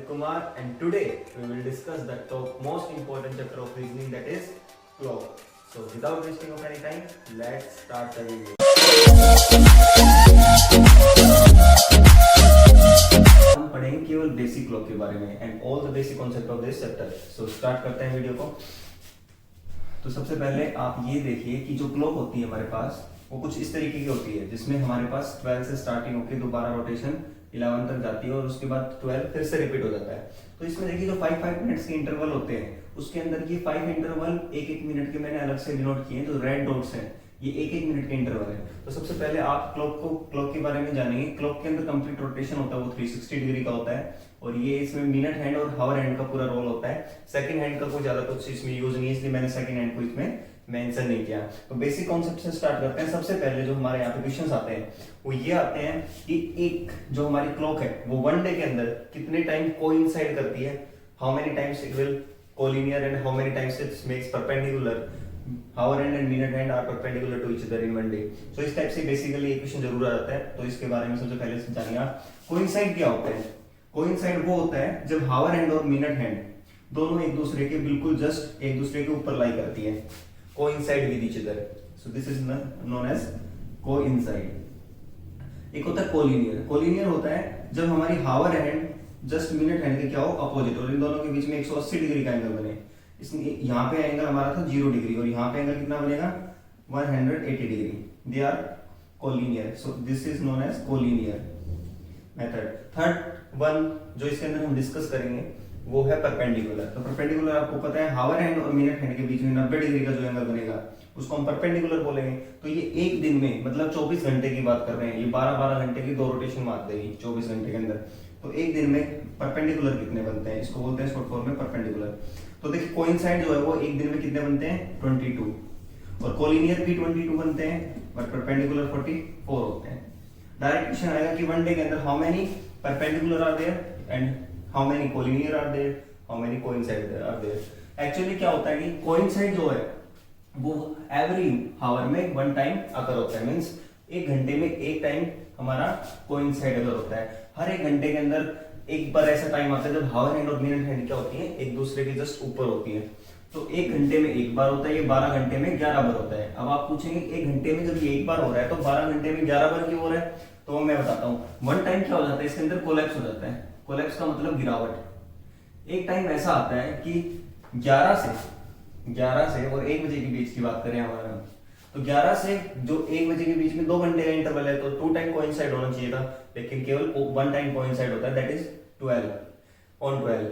Kumar, and today we will discuss the most important chapter of reasoning, that is clock. So without wasting of any time, let's start the video. हम पढ़ेंगे केवल basic clock के बारे में and all the basic concept of this chapter. So start करते हैं video को. तो सबसे पहले आप ये देखिए कि जो क्लॉक होती है हमारे पास वो कुछ इस तरीके की होती है, जिसमें हमारे पास 12 से स्टार्टिंग होकर दोबारा रोटेशन 11 तक जाती है और उसके बाद 12 फिर से रिपीट हो जाता है. तो इसमें देखिए जो 5 मिनट्स के इंटरवल होते हैं उसके अंदर ये 5 इंटरवल एक मिनट के मैंने अलग से डिनोट किए हैं. जो रेड डॉट्स हैं ये एक मिनट के इंटरवल है. तो सबसे पहले आप क्लॉक के बारे में जानेंगे. क्लॉक के अंदर कंप्लीट रोटेशन होता है वो 360 डिग्री का होता है और ये इसमें मिनट हैंड और हावर हैंड का पूरा रोल होता है. सेकंड हैंड का कोई ज्यादा कुछ इसमें यूज नहीं है, इसलिए मैंने सेकंड हैंड को इसमें मेंशन नहीं किया. तो बेसिक कॉन्सेप्ट से स्टार्ट करते हैं. सबसे पहले जो हमारे यहाँ पे क्वेश्चंस आते हैं वो ये आते हैं कि एक जो हमारी क्लॉक है वो वन डे के अंदर कितने टाइम कोइंसाइड करती है. How many times it will collinear and how many times it makes perpendicular. Hour hand and minute hand are perpendicular to each other in one day. So इस type से basically एक question जरूर आ जाता है. तो इसके बारे में सबसे पहले जानिए आप. कोइंसाइड क्या होता है? कोइंसाइड वो होता है जब हावर हैंड और मिनट हैंड दोनों एक दूसरे के बिल्कुल जस्ट एक दूसरे के ऊपर लाई करती है. coincide with each other. So this is known as coincide. एक होता है कोलिनियर. कोलिनियर होता है जब हमारी हावर हैंड जस्ट मिनट हैंड के क्या हो अपोजिट और इन दोनों के बीच में 180 डिग्री का एंगल बने. इसमें यहाँ पे एंगल हमारा था 0 डिग्री और यहाँ पे एंगल कितना बनेगा 180 degree. They are collinear. So this is known as collinear method. Third one जो इसके अंदर हम डिस्कस करेंगे वो है परपेंडिकुलर. तो परपेंडिकुलर आपको पता है हावर हैंड और मिनट हैंड के बीच में 90 डिग्री का जो एंगल बनेगा उसको हम परपेंडिकुलर बोलेंगे. तो ये एक दिन में मतलब 24 घंटे की बात कर रहे हैं. ये 12 घंटे की 2 रोटेशन मार देगी 24 घंटे के अंदर. तो एक दिन में परपेंडिकुलर कितने बनते हैं इसको बोलते हैं शॉर्ट फॉर्म में परपेंडिकुलर. तो देखिए कोइंसाइड जो है वो एक दिन में कितने बनते हैं 22 और कोलिनियर भी 22 बनते हैं बट परपेंडिकुलर 44 होते हैं. डायरेक्ट क्वेश्चन आएगा कि वन डे के अंदर how many perpendicular are there and how many collinear are there, how many coincide are there. Actually क्या होता है कि coincide जो है वो every hour में one time अकर होता है. मीन्स एक घंटे में एक टाइम हमारा coincide अगर होता है. हर एक घंटे के अंदर एक बार ऐसा टाइम आता है जब हावर हैंड और मिनट हैंड क्या होती है एक दूसरे के जस्ट ऊपर होती है. तो एक घंटे में एक बार होता है. ये 12 घंटे में 11 बार होता है. अब आप पूछेंगे एक घंटे में जब ये एक बार हो रहा है तो 12 घंटे में 11 बार क्यों हो रहा है. तो मैं बताता हूँ. वन टाइम क्या हो जाता है इसके अंदर कोलैप्स हो जाता है. कोलैप्स का मतलब गिरावट. एक टाइम ऐसा आता है कि 11 से और 1 बजे के बीच की बात करें हमारा, तो 11 से जो 1 बजे के बीच में 2 घंटे का इंटरवल है तो 2 टाइम कोइंसाइड होना चाहिए था, लेकिन केवल 1 टाइम कोइंसाइड होता है दैट इज 12 ऑन 12.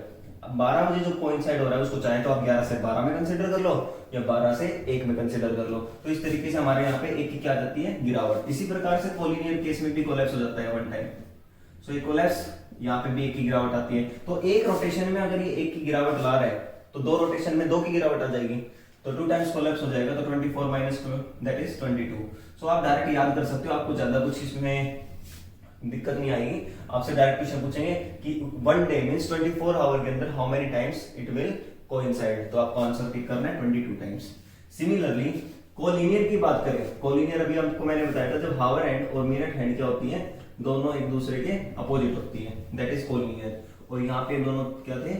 अब 12 बजे जो कोइंसाइड हो रहा है उसको चाहे तो आप 11 से 12 में कंसीडर कर लो या 12 से 1 में कंसीडर कर लो. तो इस तरीके से हमारे यहाँ पे एक की क्या आ जाती है गिरावट. इसी प्रकार से कोलिनियर केस में भी कोलैप्स हो जाता है वन टाइम. सो ये कोलैप्स यहाँ पे भी एक की गिरावट आती है. तो एक रोटेशन में अगर ये एक की गिरावट ला रहा है तो 2 रोटेशन में 2 की गिरावट आ जाएगी. तो 2 टाइम्स कोलैप्स हो जाएगा. तो 24 माइनस 2 दैट इज 22. सो आप डायरेक्ट याद कर सकते हो. आपको ज्यादा कुछ इसमें दिक्कत नहीं आएगी. आपसे डायरेक्ट क्वेश्चन पूछेंगे कि वन डे मींस 24 आवर के अंदर how many times it will coincide. तो आपको आंसर टिक करना है 22 टाइम्स. सिमिलरली कोलिनियर की बात करें. कोलिनियर अभी आपको मैंने बताया था जब हावर हैंड और मिनट हैंड क्या होती है दोनों एक दूसरे के अपोजिट होती है दैट इज कोलिनियर. और यहाँ पे दोनों क्या थे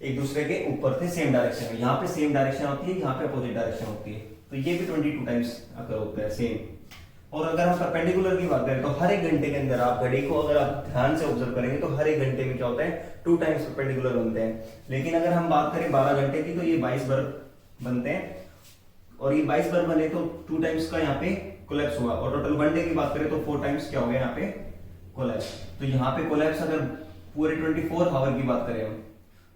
एक दूसरे के ऊपर थे सेम डायरेक्शन में. यहाँ पे सेम डायरेक्शन होती है, यहाँ पे अपोजिट डायरेक्शन होती है. तो ये भी 22 टाइम्स अगर होता है सेम. और अगर हम परपेंडिकुलर की बात करें तो हर एक घंटे के अंदर आप घड़ी को अगर आप ध्यान से ऑब्जर्व करेंगे तो हर एक घंटे में क्या होता है 2 टाइम्स परपेंडिकुलर बनते हैं. लेकिन अगर हम बात करें 12 घंटे की तो ये 22 बार बनते हैं. और ये 22 बार बने तो 2 टाइम्स का यहाँ पे कोलैप्स हुआ. और टोटल वन डे की बात करें तो 4 टाइम्स क्या हो गया यहाँ पे कोलैप्स. तो यहाँ पे कोलैप्स अगर पूरे 24 आवर की बात करें हम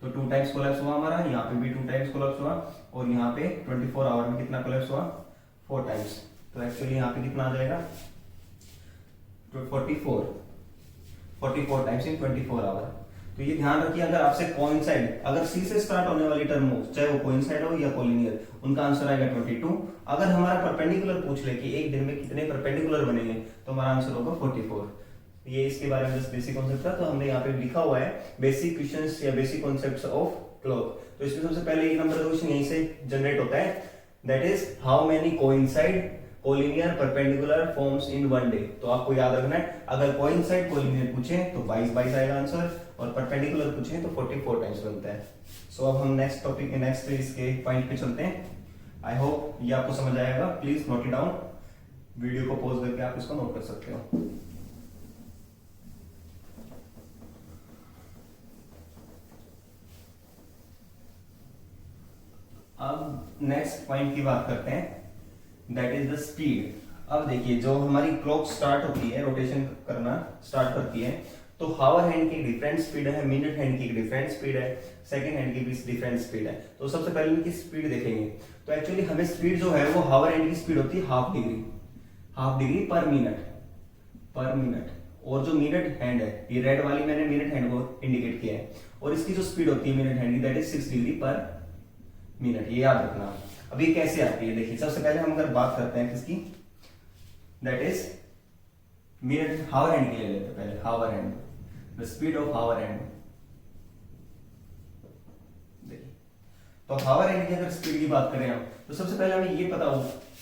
तो 2 टाइम्स कोलैप्स हुआ हमारा. यहाँ पे भी 2 टाइम्स कोलैप्स हुआ और यहाँ पे 24 आवर में कितना कोलैप्स हुआ 4 टाइम्स. तो एक्चुअली यहाँ पे कितना आ जाएगा 44 टाइम्स इन 24 आवर. तो ये ध्यान रखिए अगर आपसे कोइंसाइड अगर सी से स्टार्ट होने वाली टर्म हो चाहे वो कोइंसाइड हो या कोलिनियर उनका आंसर आएगा 22. अगर हमारा परपेंडिकुलर पूछ ले कि एक दिन में कितने परपेंडिकुलर बनेंगे तो हमारा आंसर होगा 44. ये इसके बारे में जस्ट बेसिक कॉन्सेप्ट था. तो हमने यहाँ पे लिखा हुआ है बेसिक क्वेश्चंस या बेसिक कॉन्सेप्ट्स ऑफ क्लॉक. तो इसमें सबसे पहले 1 नंबर का क्वेश्चन यहीं से जनरेट होता है that is how many coincide collinear perpendicular forms in one day. तो आपको याद रखना है अगर कोइंसाइड कोलिनियर पूछे तो 22 आएगा आंसर और परपेंडिकुलर पूछे तो 44 टाइम्स बनता है। सो अब हम नेक्स्ट टॉपिक नेक्स्ट इसके पॉइंट पे चलते हैं। आई होप ये आपको समझ आएगा। Please note it down, video को पॉज करके आप इसको नोट कर सकते हो। अब नेक्स्ट पॉइंट की बात करते हैं, दैट इज द स्पीड। अब देखिए जो हमारी क्लॉक स्टार्ट होती है, रोटेशन करना स्टार्ट करती है, तो हावर हैंड की डिफरेंट स्पीड है, मिनट हैंड की डिफरेंट स्पीड है, सेकंड हैंड की भी डिफरेंट स्पीड है। तो सबसे पहले इनकी स्पीड देखेंगे। तो एक्चुअली हमें स्पीड जो है वो हावर हैंड की स्पीड होती है हाफ डिग्री पर मिनट। और जो मिनट हैंड है, ये रेड वाली मैंने मिनट हैंड को इंडिकेट किया है, और इसकी जो स्पीड होती है मिनट हैंड की that is 6 degree per minute. ये याद रखना। अब ये कैसे आती है देखिए, सबसे पहले हम अगर बात करते हैं किसकी, that is minute hour hand की ले लेते हैं पहले। Hour hand, the speed of hour hand. देखिए तो हावर हैंड की अगर स्पीड की बात करें हम, तो सबसे पहले हमें ये पता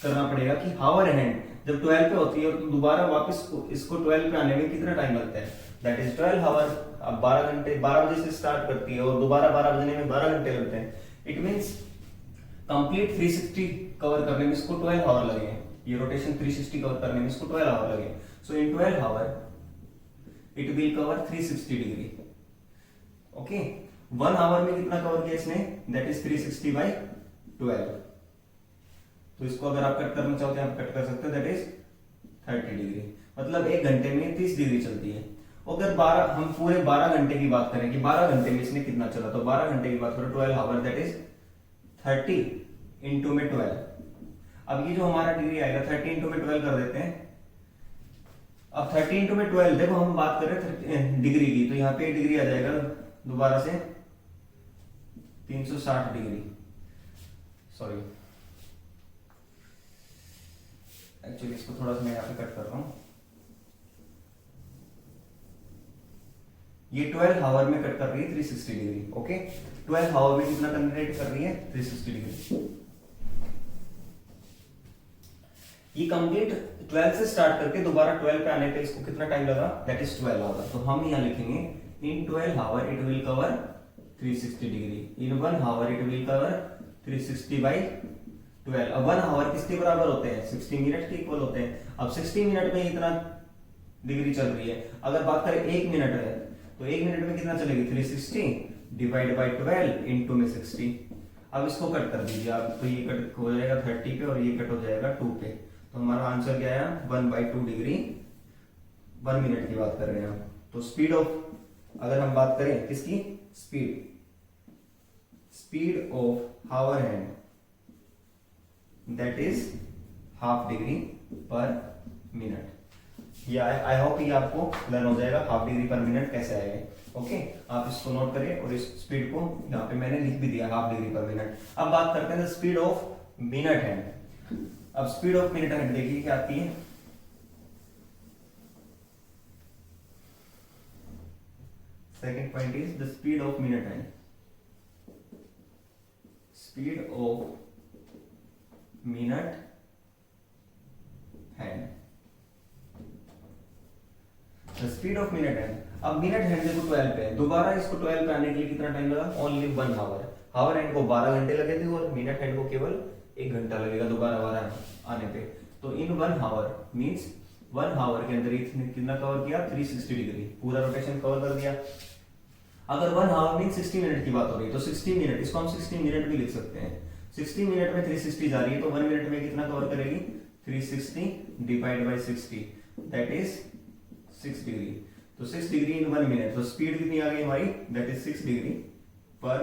करना पड़ेगा कि हावर हैंड जब 12 पे होती है तो दोबारा वापस इसको 12 पे आने में कितना टाइम लगता है, दैट इज 12 हावर। अब 12 घंटे, 12 बजे से स्टार्ट करती है और दोबारा 12 बजने में 12 घंटे लगते हैं। इट मींस कंप्लीट 360 कवर करने में इसको 12 आवर लगे। ये रोटेशन 360 कवर करने में इसको 12 आवर लगे। So in 12 hour it will cover 360 degree. Okay, 1 hour में कितना कवर किया इसने, दैट इज 360 बाई 12। तो इसको अगर आप कट करना चाहते हैं आप कट कर सकते हो, दैट इज 30 डिग्री। मतलब 1 घंटे में 30 डिग्री चलती है। अगर 12 हम पूरे 12 घंटे की बात करें कि 12 घंटे में इसने कितना चला, तो 12 घंटे की बात करें 12 आवर दैट इज 30 इंटू में 12। अब ये जो हमारा डिग्री आएगा 30 इंटू में 12 कर देते हैं। अब 30 इंटू में 12, देखो हम बात कर रहे हैं डिग्री की, तो यहाँ पे डिग्री आ जाएगा दोबारा से 360 डिग्री। सॉरी, एक्चुअली इसको थोड़ा सा मैं यहाँ पे कट कर रहा हूं। ये 12 आवर में कट कर रही है 360 डिग्री। ओके, 12 आवर में कितना कन्वर्ट कर रही है, 360 डिग्री। ये कंप्लीट 12 से स्टार्ट करके दोबारा 12 पे आने पे इसको कितना टाइम लगा, दैट इज 12 आवर। तो हम यहाँ लिखेंगे इन 12 hour it will cover 360 degree. In 1 our it will cover 360 by 12। अब 1 आवर किसके बराबर होते हैं, 60 मिनट के इक्वल होते हैं। अब 60 मिनट में इतना डिग्री चल रही है। अगर बात करें 1 मिनट है, तो 1 मिनट में कितना चलेगी, 360 डिवाइड बाई 12 इंटू में 60। अब इसको कट कर दीजिए आप, तो ये कट हो जाएगा 30 पे और ये कट हो जाएगा 2 पे। तो हमारा आंसर क्या आया, 1/2 डिग्री 1 मिनट की बात कर रहे हैं हम। तो स्पीड ऑफ अगर हम बात करें किसकी, speed of hour hand that is half degree per minute. ये आई होप ये आपको लर्न हो जाएगा हाफ डिग्री पर मिनट कैसे आएगा। ओके, आप इसको नोट करिए और इस स्पीड को यहाँ पे मैंने लिख भी दिया हाफ डिग्री पर मिनट। अब बात करते हैं स्पीड ऑफ मिनट हैंड। अब स्पीड ऑफ मिनट हैंड देखिए क्या आती है। Second point is the speed of minute hand. Speed of minute hand, the speed of minute hand. अब मिनट हैंड देखो 12 पे है, दोबारा इसको 12 पे आने के लिए कितना टाइम लगा, ओनली 1 आवर। हावर हैंड को 12 घंटे लगे थे और मिनट हैंड को केवल 1 घंटा लगेगा दोबारा आने पे। तो इन 1 आवर मींस 1 आवर के अंदर इसने कितना कवर किया, 360 डिग्री पूरा रोटेशन कवर कर दिया। अगर 1 आवर मींस 60 मिनट की बात हो रही है, तो 60 मिनट, इसको हम 60 मिनट भी लिख सकते हैं। 60 मिनट में 360 जा रही है, तो 1 मिनट में कितना कवर करेगी, 360 divide by 60 that is 6 degree. तो 6 डिग्री इन 1 मिनट। तो स्पीड कितनी आ गई हमारी, that is 6 degree per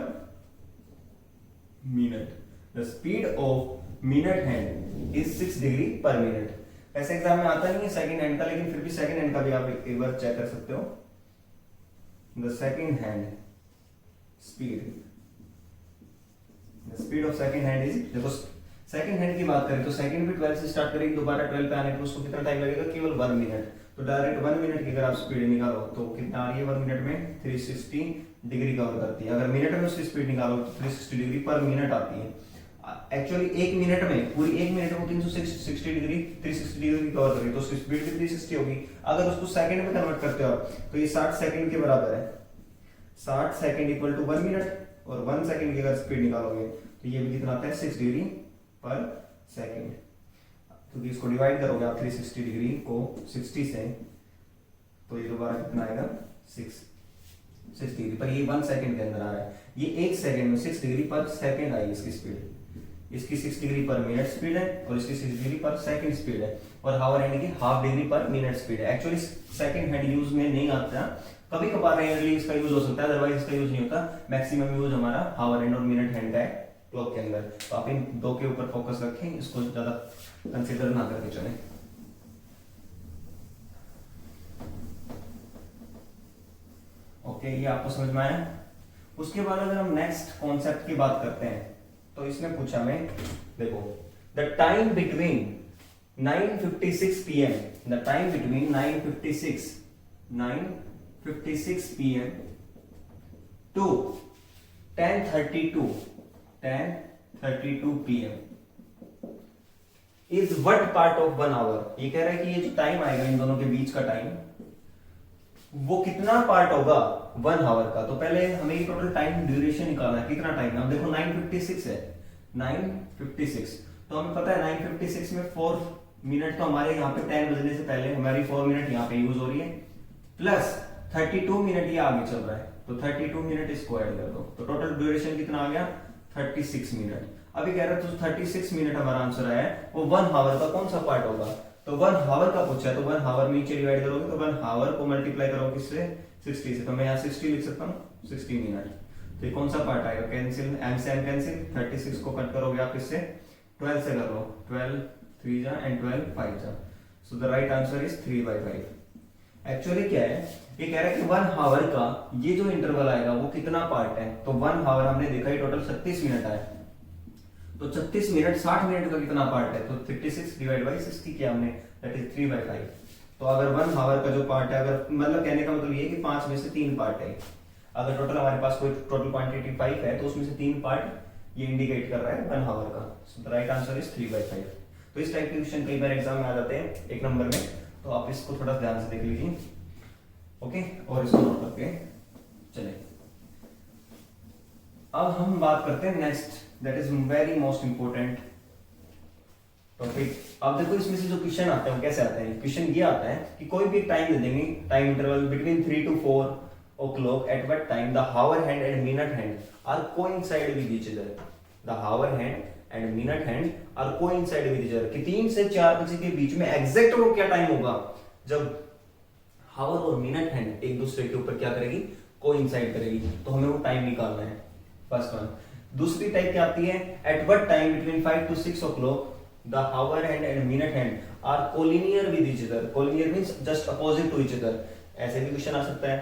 minute. The speed of minute hand is 6 degree per minute. ऐसे एग्जाम में आता नहीं है सेकंड हैंड का, लेकिन फिर भी सेकंड हैंड का भी आप एक बार चेक कर सकते हो। The second hand speed, the speed of second hand is, देखो सेकंड हैंड की बात करें तो सेकंड भी 12 से स्टार्ट करेगी, दोबारा 12 पे आने पे उसको कितना टाइम लगेगा, केवल 1 मिनट। तो डायरेक्ट 1 मिनट की अगर आप स्पीड निकालो तो कितना आ रही है, 1 मिनट में 360 डिग्री कवर करती है। अगर मिनट में उसकी स्पीड निकालो तो 360 डिग्री पर मिनट आती है। एक्चुअली 1 मिनट में, पूरी 1 मिनट में 360 डिग्री 360 डिग्री कवर कर रही है, तो उसकी स्पीड भी 360 होगी। अगर उसको सेकंड में कन्वर्ट करते हो तो ये 60 सेकंड के बराबर है। 60 सेकंड इक्वल टू 1 मिनट, और 1 सेकंड की अगर स्पीड निकालोगे तो ये भी कितना आता है 6 डिग्री पर सेकंड। क्योंकि इसको डिवाइड करोगे आप 360 डिग्री को 60 से, तो ये दोबारा कितना आएगा 6 डिग्री पर, ये 1 सेकंड के अंदर आ रहा है। ये 1 सेकंड में 6 डिग्री पर सेकंड आई इसकी स्पीड। इसकी 6 डिग्री पर मिनट स्पीड है और इसकी 6 डिग्री पर सेकंड स्पीड है, और हावर हैंड की half degree per minute speed है। एक्चुअली सेकंड हैंड यूज में नहीं आता, कभी कभार रेयरली इसका यूज हो सकता है, अदरवाइज इसका यूज नहीं होता। मैक्सिमम यूज हमारा हावर हैंड और मिनट हैंड का है क्लॉक के अंदर। तो आप इन दो के ऊपर फोकस रखें, इसको ज्यादा कंसीडर ना करके चलें। ओके, ये आपको समझ में आया। उसके बाद अगर हम नेक्स्ट कॉन्सेप्ट की बात करते हैं, तो इसमें पूछा मैं, देखो the time between 9:56 PM, the time between 9:56 PM to 10:32 PM is what part of 1 hour. ये कह रहा है कि ये जो टाइम आएगा इन दोनों के बीच का टाइम, वो कितना पार्ट होगा 1 आवर का। तो पहले हमें ये टोटल टाइम ड्यूरेशन निकालना है, कितना टाइम है। अब देखो 9:56 है, 9:56, तो हमें पता है 9:56 में 4 मिनट तो हमारे यहाँ पे 10 बजने से पहले हमारी 4 मिनट यहाँ पे यूज हो रही है, प्लस 32 मिनट ये आगे चल रहा है, तो 32 मिनट इसको ऐड कर दो, तो टोटल ड्यूरेशन कितना आ गया 36 मिनट। अभी कह रहा है तो 36 मिनट हमारा आंसर आया है, वो 1 आवर का कौन सा पार्ट होगा। तो 1 आवर का पूछा है, तो 1 आवर में नीचे डिवाइड करोगे तो 1 आवर को मल्टीप्लाई करो किससे 60 से, तो मैं यहाँ 60 लिख सकता हूँ, 60 मिनट। तो ये कौन सा पार्ट आएगा, कैंसिल, एम से एम कैंसिल, 36 को कट करोगे आप इससे 12 से कर लो, 12 3 जा एंड 12 5 जा, so the right answer is 3/5। Actually क्या है, ये कह रहा है कि 1 आवर का ये जो इंटरवल आएगा वो कितना पार्ट है। तो 1 आवर हमने देखा ही टोटल 36 मिनट आया, तो 36 मिनट 60 मिनट का कितना पार्ट है, तो 36 डिवाइड बाई 60 किया हमने, दैट इज 3/5। तो अगर 1 आवर का जो पार्ट है, अगर मतलब कहने का मतलब ये है कि 5 में से 3 पार्ट है। अगर टोटल हमारे पास कोई टोटल क्वांटिटी 5 है, तो उसमें से 3 पार्ट ये इंडिकेट कर रहा है 1 आवर का। So the right answer is 3/5। तो इस टाइप के क्वेश्चन कई बार एग्जाम में आ जाते हैं 1 नंबर में, तो आप इसको थोड़ा ध्यान से देख लीजिए, ओके, और इसको नोट करके चले। अब हम बात करते हैं next, that is very most important topic. अब देखो इसमें से जो क्वेश्चन आते हैं वो कैसे आते हैं। क्वेश्चन ये आता है कि कोई भी टाइम दे देंगे, time interval between 3 to 4 o'clock, at what time the hour hand and minute hand are coincide with each other, the hour hand and minute hand are coincide with each other, कि 3 से 4 बजे के बीच में exact वो क्या time होगा जब हावर और मिनट हैंड एक दूसरे के ऊपर क्या करेगी, कोइंसाइड करेगी। तो हमें वो टाइम निकालना है, फर्स्ट वन। दूसरी टाइप क्या आती है, at what time between 5 to 6 o'clock the hour hand and minute hand are collinear with each other, collinear means just opposite to each other। ऐसे भी क्वेश्चन आ सकता है।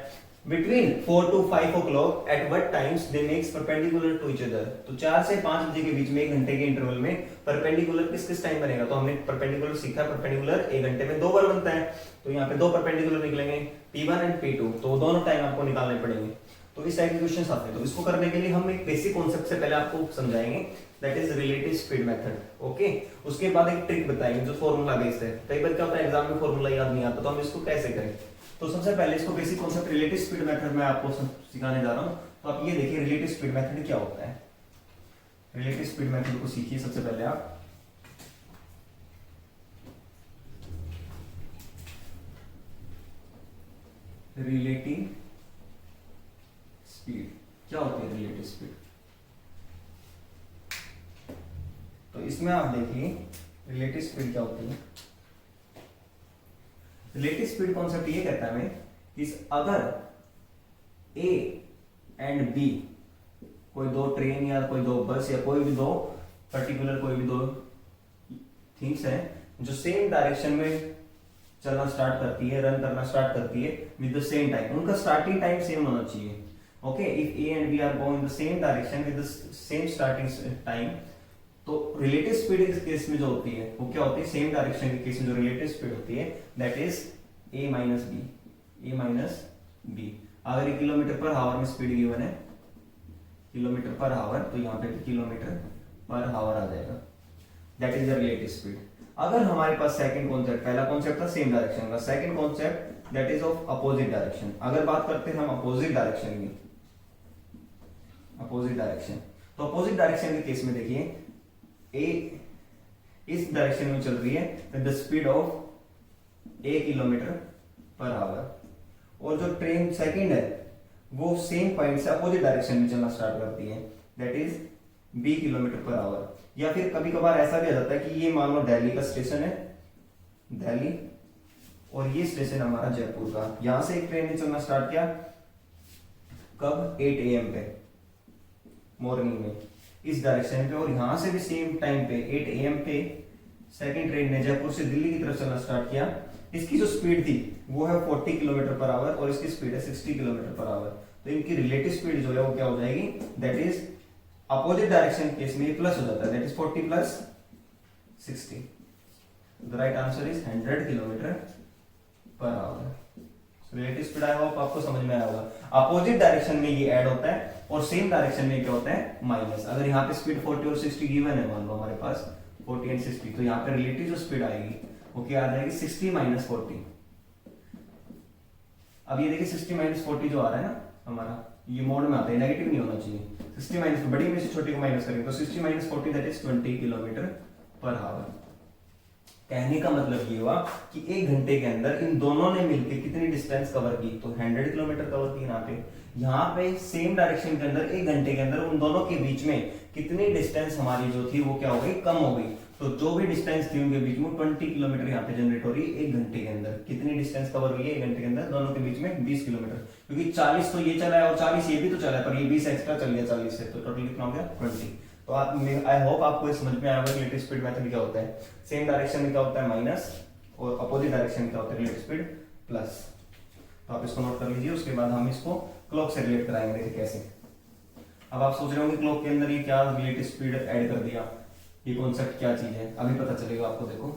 Between 4 to 5 o'clock at what times they makes perpendicular to each other, तो 4 से 5 बजे के बीच में 1 घंटे के इंटरवल में परपेंडिकुलर किस किस टाइम बनेगा। तो हमने परपेंडिकुलर सीखा, परपेंडिकुलर 1 घंटे में 2 बार बनता है, तो यहाँ पे 2 परपेंडिकुलर निकलेंगे, P1 एंड P2, तो दोनों टाइम आपको निकालने पड़ेंगे। तो इस टाइप के क्वेश्चंस आते हैं। तो इसको करने के लिए हम एक बेसिक कॉन्सेप्ट से पहले आपको समझाएंगे, that is relative speed method. Okay, उसके बाद एक ट्रिक बताएंगे जो फॉर्मूला बेस्ड है। कई बार क्या होता है एग्जाम में फॉर्मूला याद नहीं आता, तो हम इसको कैसे करें। तो सबसे पहले इसको basic concept relative speed method में आपको सिखाने जा रहा हूं। तो आप ये देखिए रिलेटिव स्पीड मेथड क्या होता है। रिलेटिव स्पीड मेथड को सीखिए सबसे पहले आप। रिलेटिव स्पीड क्या होती है, रिलेटिव स्पीड। तो इसमें आप देखिए रिलेटिव स्पीड क्या होती है। रिलेटिव स्पीड कॉन्सेप्ट ये कहता है कि अगर ए एंड बी कोई 2 ट्रेन या कोई 2 बस या कोई भी 2 पर्टिकुलर कोई भी 2 थिंग्स है जो सेम डायरेक्शन में चलना स्टार्ट करती है, रन करना स्टार्ट करती है विद द सेम टाइम, उनका स्टार्टिंग टाइम सेम होना चाहिए। Okay, if A and B are going the same direction with the same starting time, तो रिलेटिव स्पीड इस केस में जो होती है वो क्या होती है, सेम डायरेक्शन के केस में जो रिलेटिव स्पीड होती है that is a minus B. अगर ये किलोमीटर पर आवर में स्पीड गिवन है, किलोमीटर पर आवर, तो यहाँ पे किलोमीटर पर आवर आ जाएगा, that is the relative speed. अगर हमारे पास सेकंड कॉन्सेप्ट, पहला कॉन्सेप्ट था सेम डायरेक्शन का, second concept that is of opposite direction. अगर बात करते हैं हम अपोजिट डायरेक्शन की, अपोजिट डायरेक्शन। तो अपोजिट डायरेक्शन के केस में देखिए ए इस डायरेक्शन में चल रही है with the speed of 1 kilometre per our और जो ट्रेन सेकंड है वो सेम पॉइंट से अपोजिट डायरेक्शन में चलना स्टार्ट करती है that is b kilometre per our. या फिर कभी कभार ऐसा भी आ जाता है कि ये मान लो दिल्ली का स्टेशन है, दिल्ली, और ये स्टेशन हमारा जयपुर का। यहां से एक ट्रेन ने चलना स्टार्ट किया कब 8 AM पे मॉर्निंग में इस डायरेक्शन पे, और यहां से भी सेम टाइम पे 8 AM पे सेकंड ट्रेन ने जयपुर से दिल्ली की तरफ चलना स्टार्ट किया। इसकी जो स्पीड थी वो है 40 किलोमीटर पर आवर और इसकी स्पीड है 60 किलोमीटर पर आवर। तो इनकी रिलेटिव स्पीड जो है वो क्या हो जाएगी, that is opposite direction case में प्लस हो जाता है, that is 40 plus 60। The right answer is 100 kilometre per our. Relative speed I hope आपको समझ में आया होगा। अपोजिट डायरेक्शन में ये ऐड होता है और सेम डायरेक्शन में क्या होता है माइनस। अगर यहाँ पे स्पीड 40 और 60 गिवन है, मान लो हमारे पास 40 एंड 60, तो यहाँ पे रिलेटिव जो स्पीड आएगी वो क्या आ जाएगी 60 माइनस 40। अब ये देखिए 60 माइनस 40 जो आ रहा है ना हमारा, ये मोड में आता है, नेगेटिव नहीं होना चाहिए। 60 माइनस बड़ी में से छोटी को माइनस करेंगे तो 60 minus 40 that is 20 kilometre per our. कहने का मतलब ये हुआ कि 1 घंटे के अंदर इन दोनों ने मिलकर कितनी डिस्टेंस कवर की, तो 100 किलोमीटर कवर की। यहाँ पे सेम डायरेक्शन के अंदर 1 घंटे के अंदर उन दोनों के बीच में कितनी डिस्टेंस हमारी जो थी वो क्या हो गई, कम हो गई। तो जो भी डिस्टेंस थी उनके बीच में 20 किलोमीटर यहाँ पे जनरेट हो रही है 1 घंटे के अंदर। कितनी डिस्टेंस कवर हुई है 1 घंटे के अंदर दोनों के बीच में 20 किलोमीटर, क्योंकि 40 तो ये चला है और 40 ये भी तो चला है, पर ये 20 एक्स्ट्रा चल गया 40 से, तो टोटल कितना हो गया 20। तो आप आई होप आपको ये समझ में आया होगा रिलेटिव स्पीड मेथड क्या होता है। सेम डायरेक्शन में क्या होता है माइनस और अपोजिट डायरेक्शन में क्या होता है रिलेटिव स्पीड प्लस। तो आप इसको नोट कर लीजिए, उसके बाद हम इसको क्लॉक से रिलेट कराएंगे। देखिए कैसे। अब आप सोच रहे होंगे क्लॉक के अंदर ये क्या रिलेटिव स्पीड ऐड कर दिया, ये कॉन्सेप्ट क्या चीज है, अभी पता चलेगा आपको। देखो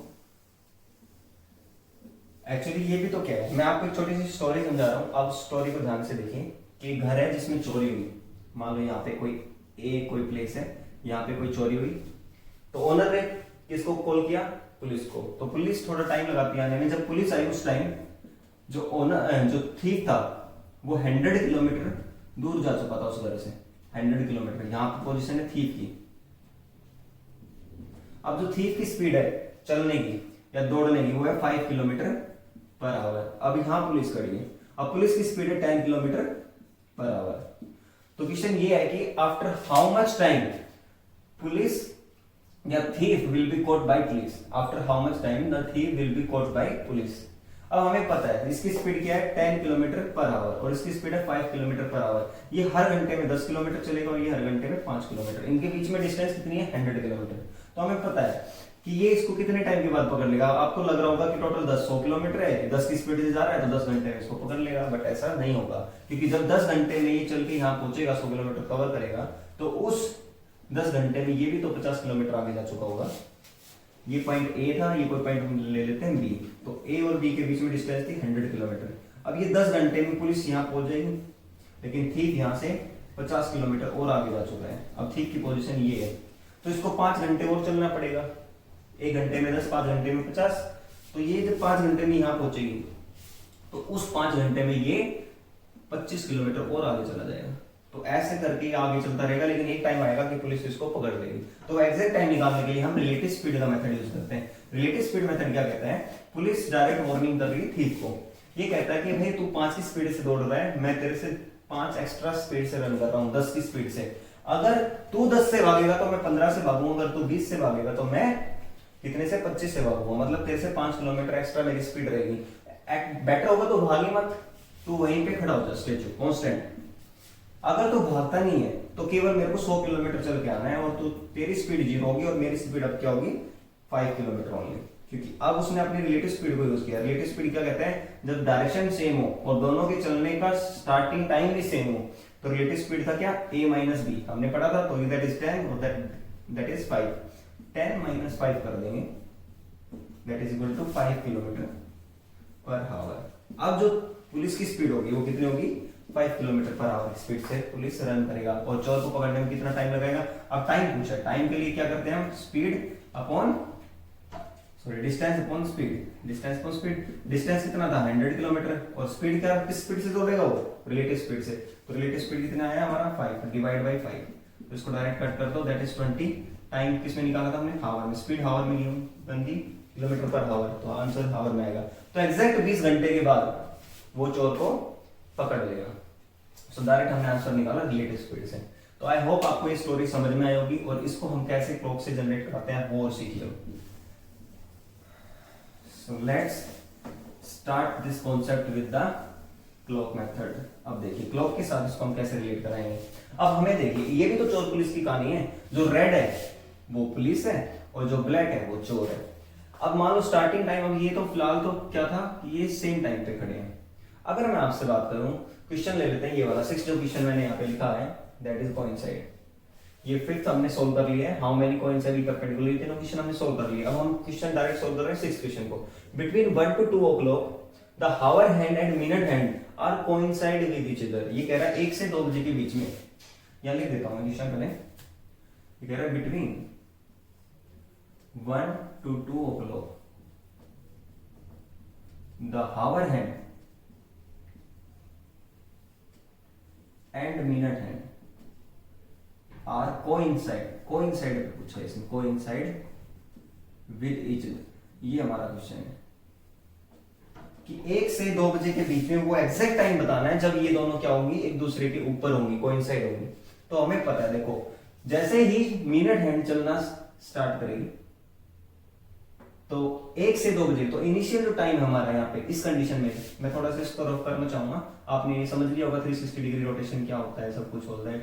एक्चुअली ये भी तो क्या है, मैं आपको एक छोटी सी स्टोरी समझा रहा हूँ। आप स्टोरी को ध्यान से देखिए कि घर है जिसमें चोरी हुई। मान लो यहाँ पे कोई प्लेस है, यहाँ पे कोई चोरी हुई, तो ओनर ने किसको कॉल किया, पुलिस को। तो पुलिस थोड़ा टाइम लगाती है आने में। जब पुलिस आई उस टाइम जो थीफ था वो 100 किलोमीटर दूर जा चुका था उस घर से। 100 किलोमीटर यहाँ पे पोजीशन है थीफ की। अब जो थीफ की स्पीड है चलने की या दौड़ने की वो है 5 किलोमीटर पर आवर। अब यहां पुलिस खड़ी है, अब पुलिस की स्पीड है 10 किलोमीटर पर आवर। तो क्वेश्चन ये है कि after how much time police या thief will be caught by police. After how much time the thief will be caught by police. अब हमें पता है इसकी स्पीड क्या है 10 किलोमीटर पर आवर और इसकी स्पीड है 5 किलोमीटर पर आवर। ये हर घंटे में 10 किलोमीटर चलेगा और ये हर घंटे में 5 किलोमीटर। इनके बीच में डिस्टेंस कितनी है 100 किलोमीटर। तो हमें पता है कि ये इसको कितने टाइम के बाद पकड़ लेगा। आपको लग रहा होगा कि टोटल 100 किलोमीटर है, 10 की स्पीड से जा रहा है तो 10 घंटे में इसको पकड़ लेगा, बट ऐसा नहीं होगा। क्योंकि जब 10 घंटे में ये चल के यहाँ पहुंचेगा 100 किलोमीटर कवर करेगा, तो उस 10 घंटे में ये भी तो 50 किलोमीटर आगे जा चुका होगा। ये पॉइंट ए था, ये कोई पॉइंट हम ले लेते हैं बी। तो ए और बी के बीच में डिस्टेंस थी 100 किलोमीटर। अब ये 10 घंटे में पुलिस यहाँ पहुंच जाएगी, लेकिन थीफ यहाँ से 50 किलोमीटर और आगे जा चुका है। अब थीफ की पोजीशन ये है, तो इसको 5 घंटे और चलना पड़ेगा। 1 घंटे में 10, 5 घंटे में 50। तो ये जब 5 घंटे में यहाँ पहुंचेगी तो उस 5 घंटे में ये 25 किलोमीटर और आगे चला जाएगा। तो ऐसे करके आगे चलता रहेगा, लेकिन एक टाइम आएगा कि पुलिस इसको पकड़ लेगी। तो एग्जैक्ट टाइम निकालने के लिए हम रिलेटिव स्पीड का मेथड यूज करते हैं। रिलेटिव स्पीड मेथड क्या कहता है, पुलिस डायरेक्ट वार्निंग कर रही है थीफ को। ये कहता है कि भाई तू 5 की स्पीड से दौड़ रहा है, मैं तेरे से 5 एक्स्ट्रा स्पीड से रन कर रहा हूँ 10 की स्पीड से। अगर तू 10 से भागेगा तो मैं 15 से भागूंगा, अगर तू 20 से भागेगा तो मैं कितने से 25 से भागूंगा। मतलब तेरे से 5 किलोमीटर एक्स्ट्रा मेरी स्पीड रहेगी। बेटर होगा तो भागी मत, तू वहीं पे खड़ा हो जा स्टेचू कांस्टेंट। अगर तू भागता नहीं है तो केवल मेरे को 100 किलोमीटर चल के आना है और तू तेरी स्पीड 0 होगी और मेरी स्पीड अब क्या होगी 5 किलोमीटर ओनली। क्योंकि अब उसने अपनी रिलेटिव स्पीड को यूज किया। रिलेटिव स्पीड क्या कहते हैं, जब डायरेक्शन सेम हो और दोनों के चलने का स्टार्टिंग टाइम भी सेम हो। तो रिलेटिव स्पीड था क्या a माइनस बी, हमने पढ़ा था। तो दैट इज 10 और दैट इज 5। 10 माइनस 5 कर देंगे, that is equal to 5 kilometre per hour. अब जो पुलिस की स्पीड होगी वो कितनी होगी 5 किलोमीटर पर आवर की स्पीड से पुलिस रन करेगा। और चोर को पकड़ने में कितना टाइम लगेगा। अब टाइम पूछा, टाइम के लिए क्या करते हैं हम, speed upon sorry distance upon speed, distance upon speed, distance कितना था 100 किलोमीटर और स्पीड क्या, किस स्पीड से दौड़ेगा वो, रिलेटिव स्पीड से, तो रिलेटिव स्पीड कितना आया हमारा 5 डिवाइड बाय 5, तो इसको डायरेक्ट कट कर दो, दैट इज 20, टाइम किसमें निकाला था हमने, हावर में, स्पीड हावर में ली 20 किलोमीटर पर हावर, तो आंसर हावर में आएगा। तो एग्जैक्ट 20 घंटे के बाद वो चोर को पकड़ लेगा। सो डायरेक्ट हमने आंसर निकाला रिलेटिव स्पीड से। तो आई होप आपको ये स्टोरी समझ में आई होगी और इसको हम कैसे क्लॉक से जनरेट करते हैं वो और सीख लो। So let's start this concept with the clock method. अब देखिए क्लॉक के साथ इसको हम कैसे रिलेट कराएंगे। अब हमें देखिए ये भी तो चोर पुलिस की कहानी है, जो रेड है वो पुलिस है और जो ब्लैक है वो चोर है। अब मान लो स्टार्टिंग टाइम, अब ये तो फिलहाल तो क्या था कि ये सेम टाइम पे खड़े हैं। अगर मैं आपसे बात करूं, क्वेश्चन ले लेते हैं ये वाला 6 जो क्वेश्चन मैंने यहाँ पे लिखा है, दैट इज कोइंसाइड। ये फिफ्थ हमने सोल्व कर लिया है, हाउ मेनी कोइंसाइड परपेंडिकुलर, ये तीनों क्वेश्चन हमने सोल्व कर लिया। अब हम क्वेश्चन डायरेक्ट सोल्व कर रहे हैं 6 क्वेश्चन को। Between 1 to 2 o'clock the hour hand and minute hand are coincide with each other. ये कह रहा है 1 से 2 बजे के बीच में, यहां लिख देता हूं क्वेश्चन पहले। ये कह रहा है between 1 to 2 o'clock the hour hand and minute hand are coincide पूछा है इसमें, coincide with each other। ये हमारा क्वेश्चन है कि 1 से 2 बजे के बीच में वो एग्जैक्ट टाइम बताना है जब ये दोनों क्या होंगी, एक दूसरे के ऊपर होंगी, कोइंसाइड होंगी। तो हमें पता है, देखो जैसे ही मिनट हैंड चलना स्टार्ट करेगी तो 1 से 2 बजे, तो इनिशियल जो टाइम हमारा यहाँ पे इस कंडीशन में, मैं थोड़ा सा इसको रफ करना चाहूंगा। आपने ये समझ लिया होगा 360 डिग्री रोटेशन क्या होता है, सब कुछ होता है।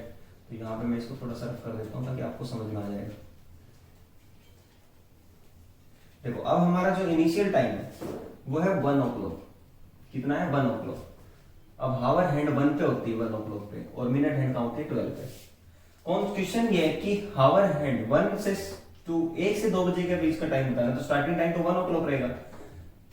तो यहाँ पे मैं इसको थोड़ा सा रफ कर देता हूँ ताकि आपको समझ में आ जाएगा। देखो अब हमारा जो इनिशियल टाइम है वो है 1 o'clock। कितना है 1 o'clock। अब हावर हैंड 1 पे होती है 1 o'clock पे, और मिनट हैंड कहाँ होती है 12 पे। कौन क्वेश्चन ये है कि हावर हैंड 1 से 2 बजे के बीच का टाइम बताना, तो स्टार्टिंग टाइम तो 1 o'clock रहेगा।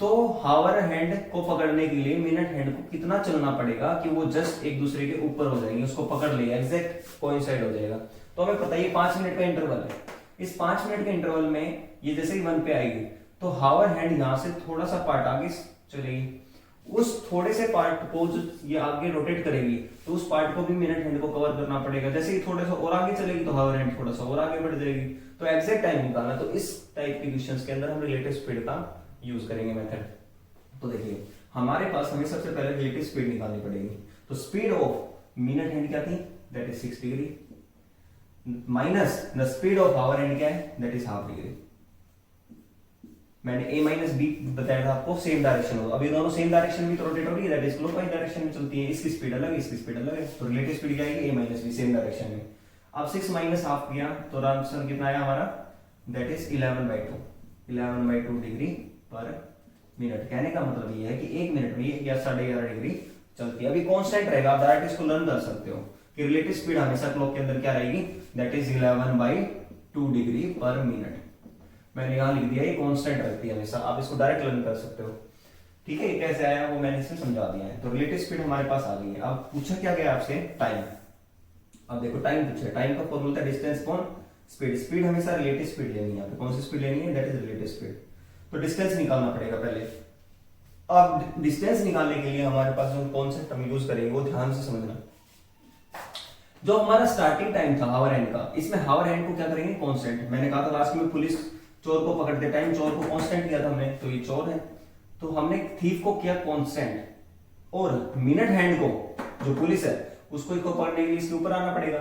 तो हावर हैंड को पकड़ने के लिए मिनट हैंड को कितना चलना पड़ेगा कि वो जस्ट एक दूसरे के ऊपर हो जाएंगे, उसको पकड़ लेगा, एग्जैक्ट कोइंसाइड हो जाएगा। तो हमें पता है ये 5 मिनट का इंटरवल है। इस 5 मिनट के इंटरवल में ये जैसे ही 1 पे आएगी तो हावर हैंड यहां से थोड़ा सा पार्ट आगे चलेगी, उस थोड़े से पार्ट को जो ये आगे रोटेट करेगी तो उस पार्ट को भी मिनट हैंड को कवर करना पड़ेगा। जैसे ही थोड़ा सा और आगे चलेगी तो हावर हैंड थोड़ा सा और आगे बढ़ जाएगी। तो एग्जैक्ट टाइम निकालना, तो इस टाइप के क्वेश्चंस के अंदर हम रिलेटिव स्पीड का यूज करेंगे मेथड। तो देखिए हमारे पास हमें सबसे पहले रिलेटिव स्पीड निकालनी पड़ेगी। तो स्पीड ऑफ मिनट हैंड क्या थी, that is 6 degree, minus the speed of hour hand क्या है, दैट इज हाफ डिग्री। मैंने a माइनस बी बताया था आपको, सेम डायरेक्शन होगा। अब ये दोनों सेम डायरेक्शन में तो रोटेट हो रही है, दैट इज क्लॉकवाइज डायरेक्शन में चलती है। इसकी स्पीड अलग है, इसकी स्पीड अलग है, तो रिलेटिव स्पीड क्या आएगी a minus B, same direction में। अब 6 माइनस हाफ किया तो आंसर कितना आया हमारा, that is 11/2 degree per minute. कहने का मतलब ये है कि 1 मिनट में या 11.5 डिग्री चलती है। अभी कांस्टेंट रहेगा, आप डायरेक्ट इसको लर्न कर सकते हो कि रिलेटिव स्पीड हमेशा क्लॉक के अंदर क्या रहेगी, that is 11/2 degree per minute. मैंने यहां लिख दिया, ये कांस्टेंट रहती है हमेशा, आप इसको डायरेक्ट लर्न कर सकते हो। ठीक है, कैसे आया वो मैंने इसमें समझा दिया है। तो रिलेटिव स्पीड हमारे पास आ गई है। अब पूछा क्या गया आपसे, टाइम। अब देखो टाइम पूछा, टाइम का फॉर्मूला था डिस्टेंस अपॉन स्पीड। स्पीड हमेशा रिलेटिव स्पीड लेनी है, कौन सी स्पीड लेनी है, दैट इज रिलेटिव स्पीड। तो डिस्टेंस निकालना पड़ेगा पहले। अब डिस्टेंस निकालने के लिए हमारे पास जो कॉन्सेप्ट हम यूज करेंगे वो ध्यान से समझना। जो हमारा स्टार्टिंग टाइम था हावर हैंड का, इसमें हावर हैंड को क्या करेंगे, कांस्टेंट। मैंने कहा था लास्ट में पुलिस चोर को पकड़ते टाइम चोर को कांस्टेंट किया था हमने, तो ये चोर है, तो हमने थीफ को किया कांस्टेंट, और मिनट हैंड को जो पुलिस है उसको पकड़ने के लिए इसके ऊपर आना पड़ेगा।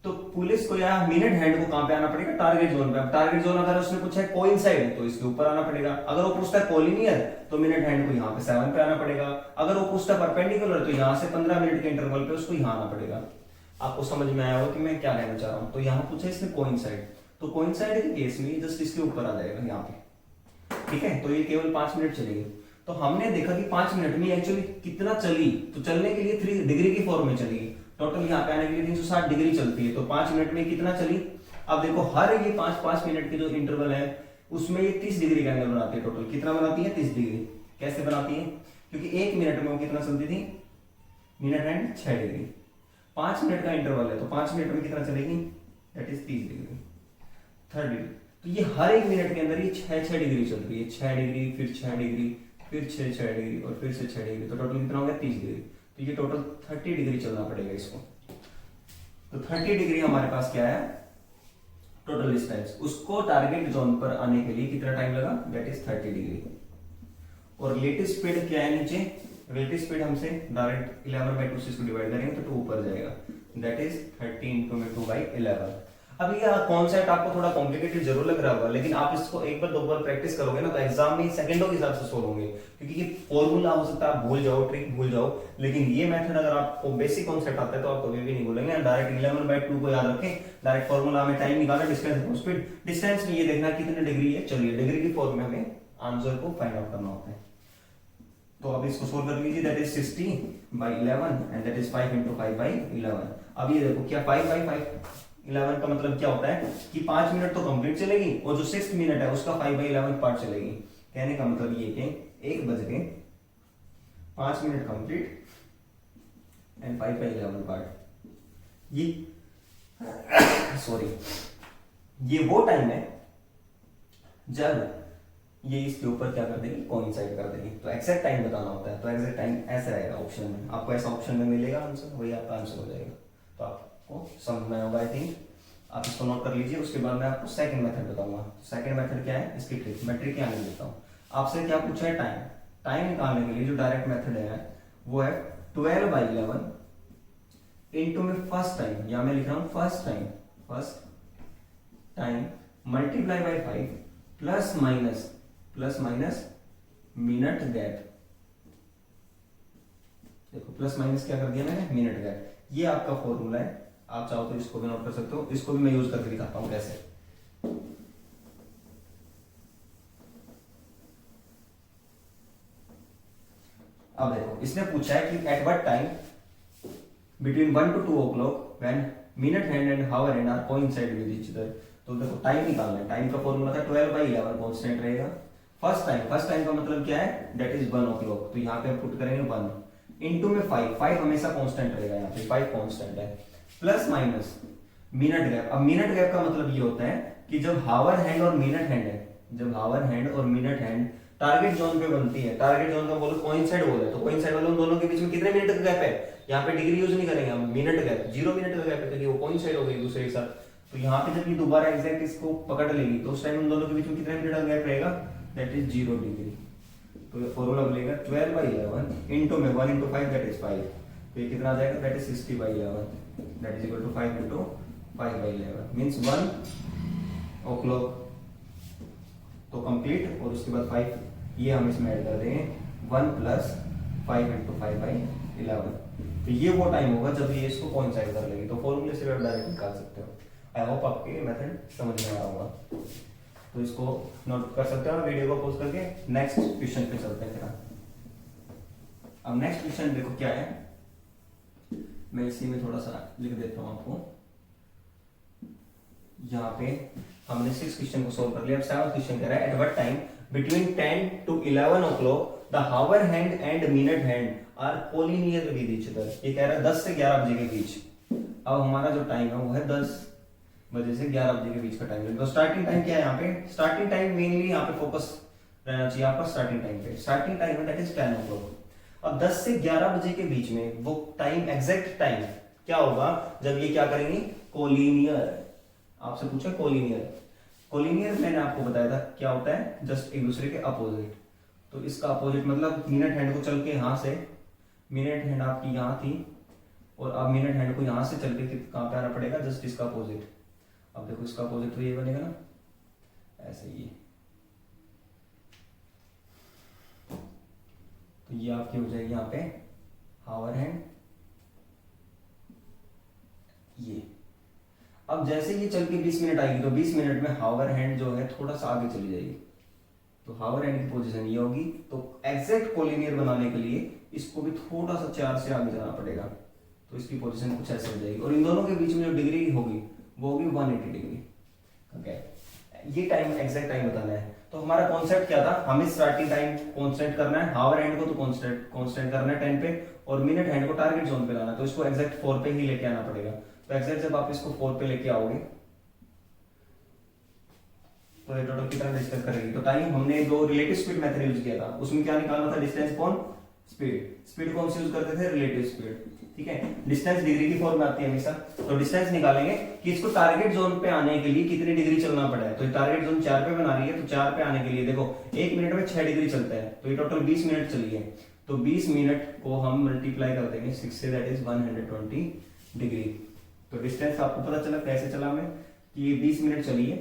तो पुलिस को या मिनट हैंड को कहां पे आना पड़ेगा, टारगेट जोन पे। टारगेट जोन अगर उसने पूछा है कोइंसाइड है तो इसके ऊपर आना पड़ेगा। अगर वो पूछता है कोलिनियर तो मिनट हैंड को यहाँ पे 7 पे आना पड़ेगा। अगर वो पूछता है परपेंडिकुलर तो यहाँ से 15 मिनट के इंटरवल पे उसको यहाँ आना पड़ेगा। आपको समझ में आया होगा कि मैं क्या कहना चाह रहा हूँ। तो यहाँ पूछा इसने कोइंसाइड, तो कोइंसाइड के केस में जस्ट इसके ऊपर आ जाएगा यहाँ पे। ठीक है, तो ये केवल 5 मिनट चलेगी। तो हमने देखा कि 5 मिनट में एक्चुअली कितना चली, तो चलने के लिए 3 डिग्री की फॉर्म में चलेगी। टोटल यहाँ पे आने के लिए 360 डिग्री चलती है, तो 5 मिनट में कितना चली। अब देखो हर ये 5-5 मिनट के जो इंटरवल है उसमें ये 30 डिग्री का एंगल बनाती है। टोटल कितना बनाती है, 30 डिग्री। कैसे बनाती है, क्योंकि 1 मिनट में वो कितना चलती थी, मिनट एंड 6 डिग्री। 5 मिनट का इंटरवल है तो 5 मिनट में कितना चलेगी, दैट इज 30 डिग्री। तो ये हर एक मिनट के अंदर ये 6 डिग्री चल रही है, 6 डिग्री, फिर 6 डिग्री, फिर 6 डिग्री और फिर से 6 डिग्री, तो टोटल कितना हो गया 30 डिग्री। तो ये टोटल 30 डिग्री चलना पड़ेगा इसको। तो 30 डिग्री हमारे पास क्या है टोटल डिस्टेंस, उसको टारगेट जोन पर आने के लिए कितना टाइम लगा, दैट इज 30 डिग्री। और रेलेटिव स्पीड क्या है नीचे, रेलेटिव स्पीड हमसे डायरेक्ट 11/2 से इसको डिवाइड करेंगे तो 2 ऊपर जाएगा, दैट इज 30 × 2/11। अब ये कॉन्सेप्ट आपको थोड़ा कॉम्प्लिकेटेड जरूर लग रहा होगा, लेकिन आप इसको एक बार दो बार प्रैक्टिस करोगे ना तो एग्जाम में सेकंडों के हिसाब से सोल्व होंगे, क्योंकि ये फॉर्मूला हो सकता है आप भूल जाओ, ट्रिक भूल जाओ, लेकिन ये मेथड अगर आपको बेसिक कॉन्सेप्ट आता है तो आप कभी भी नहीं भूलेंगे। डायरेक्ट 11/2 को याद रखें, डायरेक्ट फॉर्मूला में टाइम निकाला, डिस्टेंस स्पीड, डिस्टेंस में ये देखना कितनी डिग्री है, चलिए डिग्री की फॉर्म में हमें आंसर को फाइंड आउट करना होता है। तो अब इसको सोल्व कर लीजिए, that is 60/11 and that is 5 × 5/11। अब ये देखो क्या 5/5 11 का मतलब क्या होता है कि 5 मिनट तो कंप्लीट चलेगी और जो 6 मिनट है उसका 5/11 पार्ट चलेगी। कहने का मतलब ये कि 1:05 कंप्लीट एंड 5/11 पार्ट। ये सॉरी, ये वो टाइम है जब ये इसके ऊपर क्या कर देगी, कोइंसाइड कर देगी। तो एक्जैक्ट टाइम बताना होता है, तो एक्जैक्ट टाइम ऐसा रहेगा ऑप्शन में, आपको ऐसा ऑप्शन में मिलेगा आंसर, वही आपका आंसर हो जाएगा। तो आपको समझ में होगा आई थिंक, आप इसको नोट कर लीजिए। उसके बाद मैं आपको सेकंड मेथड बताऊंगा। सेकंड मेथड क्या है, इसकी ट्रिक, मैं ट्रिक यहाँ नहीं देता हूँ। आपसे क्या पूछा है, टाइम, टाइम निकालने के लिए जो डायरेक्ट मेथड है वो है 12/11 इंटू में फर्स्ट टाइम, या मैं लिख रहा हूँ first time multiply by 5 plus minus minute gap. देखो प्लस माइनस क्या कर दिया मैंने, मिनट गैप। ये आपका फॉर्मूला है, आप चाहो तो इसको भी नोट कर सकते हो, इसको भी मैं यूज करके दिखाता हूं कैसे। अब देखो इसने पूछा है कि at what time between 1 to 2 o'clock when minute hand and hour hand are coincide with each other. तो देखो टाइम निकालना है, टाइम का फॉर्मूला था 12/11 कांस्टेंट रहेगा। फर्स्ट टाइम का मतलब क्या है, दैट इज 1 o'clock, तो यहाँ पे पुट करेंगे 1 इंटू में 5 हमेशा कांस्टेंट रहेगा, यहाँ पे 5 कांस्टेंट है, प्लस माइनस मिनट गैप। अब मिनट गैप का मतलब ये होता है कि जब हावर हैंड और मिनट हैंड है, जब हावर हैंड और मिनट हैंड टारगेट जोन पे बनती है, टारगेट जोन का बोलो कोइंसाइड बोल है, तो कोइंसाइड वाले दोनों के बीच में कितने मिनट का गैप है, यहाँ पे डिग्री यूज नहीं करेंगे हम, मिनट गैप, 0 मिनट का गैप है, क्योंकि वो कोइंसाइड हो गई दूसरे के साथ। तो यहाँ पे जब ये दोबारा एग्जैक्ट इसको पकड़ लेगी तो उस टाइम उन दोनों के बीच में कितने मिनट का गैप रहेगा, दैट इज 0 डिग्री। तो फॉर्मूला बनेगा 12/11 इंटू में 1 × 5 दैट इज 5, तो ये कितना आ जाएगा, that is 60/11 that is equal to 5 × 5/11 means 1 o'clock तो कंप्लीट, और उसके बाद 5 ये हम इसमें ऐड कर देंगे 1 + 5 × 5/11। तो ये वो टाइम होगा जब ये इसको कोइंसाइड कर लेगी। तो फॉर्मूले से आप डायरेक्ट निकाल सकते हो। आई होप आपके ये मेथड समझ में आ रहा होगा, तो इसको नोट कर सकते हो, वीडियो को पॉज करके नेक्स्ट क्वेश्चन पे चलते हैं। अब नेक्स्ट क्वेश्चन देखो क्या है, मैं इसी में थोड़ा सा लिख देता हूं आपको। यहाँ पे हमने 6 क्वेश्चन को सोल्व कर लिया। अब 7th क्वेश्चन कह रहा है एट व्हाट टाइम बिटवीन 10 to 11 o'clock the hour hand and minute hand are collinear with each other. ये कह रहा है 10 से 11 बजे के बीच। अब हमारा जो टाइम है वो है 10 बजे से 11 बजे के बीच का टाइम है। तो स्टार्टिंग टाइम क्या है, यहाँ पे स्टार्टिंग टाइम मेनली यहाँ पे फोकस रहना चाहिए आपका स्टार्टिंग टाइम पे। स्टार्टिंग टाइम है दैट इज 10 o'clock। अब 10 से 11 बजे के बीच में वो टाइम, एग्जैक्ट टाइम क्या होगा जब ये क्या करेंगे, कोलिनियर। आपसे पूछा कोलिनियर, कोलिनियर मैंने आपको बताया था क्या होता है, जस्ट एक दूसरे के अपोजिट। तो इसका अपोजिट मतलब मिनट हैंड को चल के यहाँ से, मिनट हैंड आपकी यहाँ थी और अब मिनट हैंड को यहाँ से चल के कहाँ पे आना पड़ेगा, जस्ट इसका अपोजिट। अब देखो इसका अपोजिट तो ये बनेगा ना, ऐसे ये, तो ये आपकी हो जाएगी यहाँ पे हावर हैंड ये। अब जैसे ये चल के 20 मिनट आएगी तो 20 मिनट में हावर हैंड जो है थोड़ा सा आगे चली जाएगी, तो हावर हैंड की पोजीशन ये होगी। तो एग्जैक्ट कोलिनियर बनाने के लिए इसको भी थोड़ा सा 4 से आगे जाना पड़ेगा, तो इसकी पोजीशन कुछ ऐसे हो जाएगी। और इन दोनों के बीच में जो डिग्री होगी वो होगी 180 डिग्री। ओके, ये टाइम एग्जैक्ट टाइम बताना है। तो हमारा कॉन्सेप्ट क्या था, हमें स्टार्टिंग टाइम कांस्टेंट करना है, हावर हैंड को तो कांस्टेंट करना है 10 पे, और मिनट हैंड को टारगेट जोन पे लाना है, तो इसको एग्जैक्ट 4 पे ही लेके आना पड़ेगा। तो एग्जैक्ट जब आप इसको 4 पे लेके आओगे तो ये टोटल कितना डिस्टेंस करेगी। तो टाइम हमने जो रिलेटिव स्पीड मेथड यूज किया था उसमें क्या निकालना था, डिस्टेंस अपॉन स्पीड। स्पीड कौन सी यूज करते थे, रिलेटिव स्पीड। ठीक है, डिस्टेंस डिग्री की फॉर्म में आती है हमेशा। तो डिस्टेंस निकालेंगे कि इसको टारगेट जोन पे आने के लिए कितनी डिग्री चलना पड़ा है। तो टारगेट जोन 4 पे बना रही है, तो 4 पे आने के लिए देखो 1 मिनट में 6 डिग्री चलता है, तो ये टोटल 20 मिनट चली है। तो 20 मिनट को हम मल्टीप्लाई कर देंगे 6 से, दैट इज 120 डिग्री। तो डिस्टेंस आपको पता चला कैसे चला हमें कि ये 20 मिनट चली है,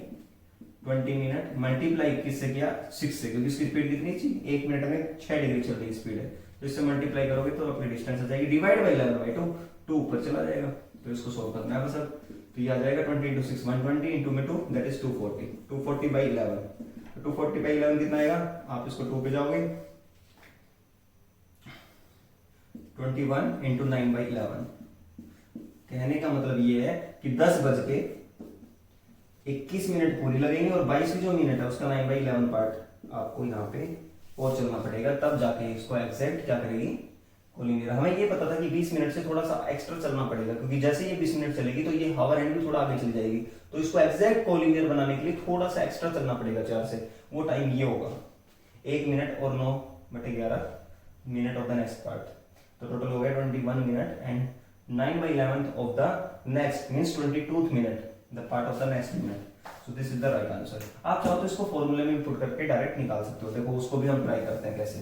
20 मिनट मल्टीप्लाई किससे किया, 6 से, क्योंकि इसकी स्पीड कितनी थी, 1 मिनट में 6 डिग्री चल रही स्पीड है। तो इससे मल्टीप्लाई करोगे तो अपनी डिस्टेंस आ जाएगी, डिवाइड बाई 11/2, 2 ऊपर चला जाएगा। तो इसको सोल्व करना है बस अब। तो ये आ जाएगा 20 × 6 120 इंटू में 2, दैट इज 240, 240/11। 240/11 कितना आएगा, आप इसको 2 पे जाओगे, 21 इंटू 9/11। कहने का मतलब ये है कि 10:21 पूरी लगेंगे और 22 जो मिनट है उसका 9/11 पार्ट आपको यहाँ पे और चलना पड़ेगा, तब जाके इसको एग्जैक्ट क्या करेगी, कोलिनियर। हमें ये पता था कि 20 मिनट से थोड़ा सा एक्स्ट्रा चलना पड़ेगा, क्योंकि जैसे ये 20 मिनट चलेगी तो ये हावर हैंड भी थोड़ा आगे चली जाएगी। तो इसको एग्जैक्ट कोलिनियर बनाने के लिए थोड़ा सा एक्स्ट्रा चलना पड़ेगा 4 से। वो टाइम ये होगा 1 मिनट और 9/11 minute of the next part. तो टोटल हो गया 21 minute and 9/11 of the next means 22th minute, the part of the next minute. So this is the right answer. आप चाहो तो इसको फॉर्मूले में पुट करके डायरेक्ट निकाल सकते हो। देखो उसको भी हम ट्राई करते हैं कैसे।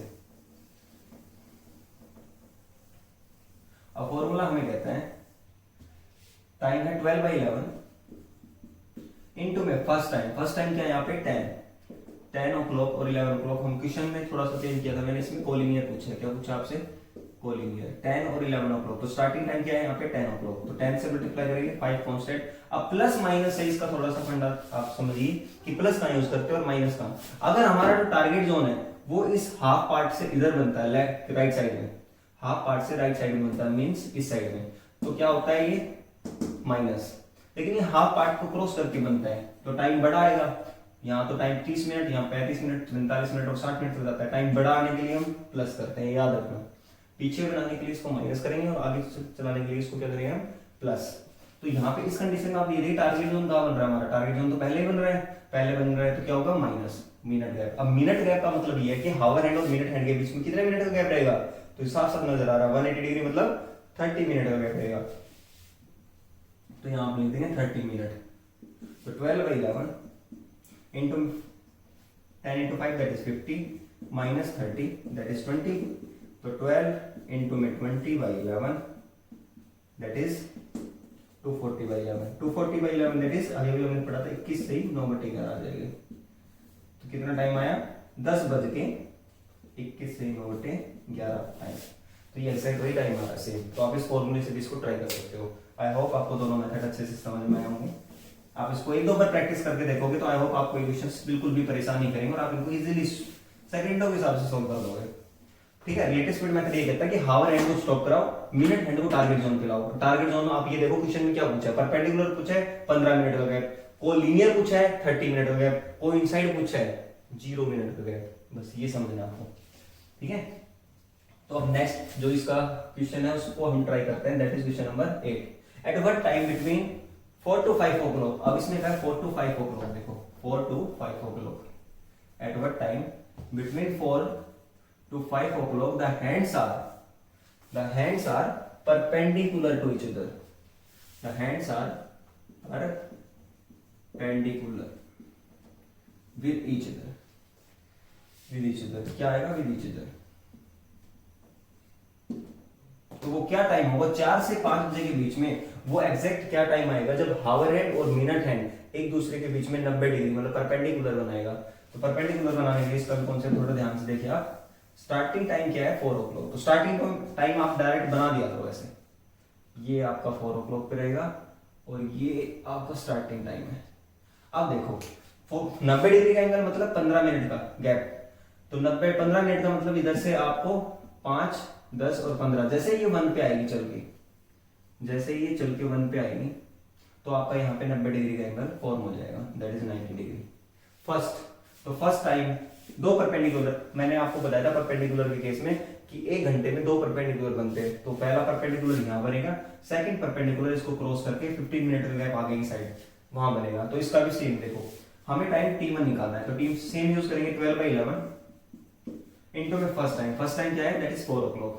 अब फॉर्मूला हमें कहते हैं टाइम है 12/11 इनटू में फर्स्ट टाइम क्या है यहाँ पे 10 o'clock और 11 o'clock। हम क्वेश्चन में थोड़ा सा चेंज किया था मैंने, इसमें कोलिनियर पूछा है। क्या पूछा आपसे, कोलिनियर। 10 और 11 o'clock। तो स्टार्टिंग टाइम क्या है यहाँ पे 10 o'clock। तो 10 से मल्टीप्लाई करेंगे 5 कांस्टेंट। अब प्लस माइनस है, इसका थोड़ा सा फंडा आप समझिए कि प्लस का यूज करते हो और माइनस का। अगर हमारा जो टारगेट जोन है वो इस हाफ पार्ट से इधर बनता है, लेफ्ट राइट साइड में, हाफ पार्ट से राइट साइड में बनता है, मींस इस साइड में, तो क्या होता है ये माइनस। लेकिन ये हाफ पार्ट को क्रॉस करके बनता है तो टाइम बड़ा आएगा। यहाँ तो टाइम 30 मिनट, यहाँ 35 मिनट, 45 मिनट और 60 मिनट हो जाता है। टाइम बड़ा आने के लिए हम प्लस करते हैं, याद रखना। पीछे बनाने के लिए इसको माइनस करेंगे और आगे चलाने के लिए इसको क्या करेंगे हम, प्लस। तो यहाँ पे इस कंडीशन में आप ये देखिए टारगेट जोन कहाँ बन रहा है हमारा, टारगेट जोन तो पहले ही बन रहा है, पहले बन रहा है तो क्या होगा माइनस मिनट गैप। अब मिनट गैप का मतलब ये है कि हावर हैंड और मिनट हैंड के बीच में कितने मिनट का गैप रहेगा, तो साफ साफ नजर आ रहा है 180 डिग्री मतलब 30 मिनट का गैप रहेगा। तो यहाँ आप लिख देंगे 30 मिनट। तो 12/11 into 10 into 5 that is 50 minus 30 that is 20। तो 12 इंटू में 20/11 that is 240/11। 240/11 that is अभी हमने पढ़ा था 21 से ही 9/11 आ जाएगा। तो कितना टाइम आया, 10:21 से 9/11 टाइम। तो ये एग्जैक्ट वही टाइम आ रहा है सेम। तो आप इस फॉर्मूले से भी इसको ट्राई कर सकते हो। आई होप आपको दोनों मेथड अच्छे से समझ में आए होंगे। आप इसको 1-2 बार प्रैक्टिस करके देखोगे तो आई होप आपको क्वेश्चंस बिल्कुल भी परेशान नहीं करेंगे और आप इनको इजीली सेकंडों के हिसाब से सॉल्व कर दोगे। ठीक है, रिलेटिव स्पीड मेथड ये कहता है कि हावर हैंड को स्टॉप कराओ, मिनट हैंड को टारगेट जोन पे लाओ। टारगेट जोन आप ये देखो क्वेश्चन में क्या पूछा है, परपेंडिकुलर पूछा है 15 मिनट का गैप, कोई लीनियर पूछा है 30 मिनट का गैप, कोई इनसाइड पूछा है 0 मिनट का गैप। बस ये समझना आपको। ठीक है, तो अब नेक्स्ट जो इसका क्वेश्चन है उसको हम ट्राई करते हैं, that is question number 8। Eight what time between 4 to 5 o'clock। अब इसमें क्या है 4 to 5 o'clock। देखो 4 to 5 o'clock। Eight what time between 4 to 5 o'clock the hands are perpendicular to each other। The hands are perpendicular with each other। क्या आएगा with each other। तो वो क्या टाइम होगा 4 से 5 बजे के बीच में, वो एग्जैक्ट क्या टाइम आएगा जब हावर हैंड और मिनट हैंड एक दूसरे के बीच में 90 डिग्री मतलब परपेंडिकुलर बनाएगा। तो परपेंडिकुलर बनाने के लिए इसका कॉन्सेप्ट थोड़ा ध्यान से देखिए आप। स्टार्टिंग टाइम क्या है 4 o'clock। तो स्टार्टिंग टाइम आप डायरेक्ट बना दिया करो ऐसे, ये आपका 4 o'clock पे रहेगा और ये आपका स्टार्टिंग टाइम है। अब देखो 90 डिग्री का एंगल मतलब 15 मिनट का गैप। तो 15 मिनट का मतलब इधर से आपको 5, 10 और 15, जैसे ये 1 पे आएगी चल के, जैसे ये चल के 1 पे आएगी तो आपका यहाँ पे 90 डिग्री का एंगल फॉर्म हो जाएगा, that is 90 degree. First time 2 perpendicular, मैंने आपको बताया था परपेंडिकुलर के केस में कि 1 घंटे में 2 परपेंडिकुलर बनते हैं। तो पहला परपेंडिकुलर यहाँ बनेगा, सेकंड परपेंडिकुलर इसको क्रॉस करके 15 मिनट का गैप आगे की साइड वहां बनेगा। तो इसका भी सेम देखो, हमें टाइम t1 निकालना है, तो टी सेम यूज करेंगे 12/11 इंटू में फर्स्ट टाइम क्या है, दैट इज 4 o'clock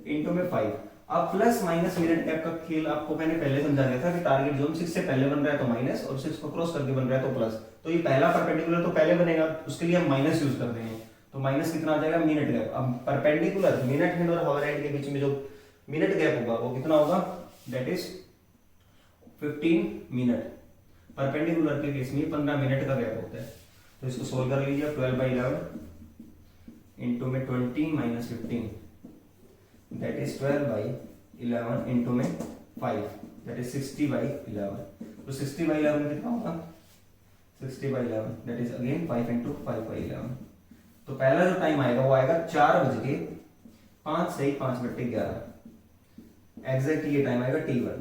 इंटू में 5। अब प्लस माइनस मिनट गैप का खेल आपको मैंने पहले समझा दिया था कि टारगेट जोन 6 से पहले बन रहा है तो माइनस, और 6 को क्रॉस करके बन रहा है तो प्लस। तो ये पहला परपेंडिकुलर तो पहले बनेगा, उसके लिए हम माइनस यूज कर देंगे, तो माइनस कितना आ जाएगा, मिनट गैप। अब परपेंडिकुलर मिनट हैंड और हावर हैंड के बीच में जो मिनट गैप होगा वो कितना होगा, दैट इज 15 मिनट। परपेंडिकुलर के केस में 15 मिनट का गैप होता है। तो इसको सोल्व कर लीजिए, 12/11 इंटू में 20 माइनस 15 दैट इज 12/11 इंटू में 5 दैट इज 60/11। तो 60/11 कितना होगा, 60/11 दैट इज अगेन 5 इंटू 5/11। तो पहला जो टाइम आएगा वो आएगा 4:05 से 5/11, एग्जैक्ट ये टाइम आएगा t1।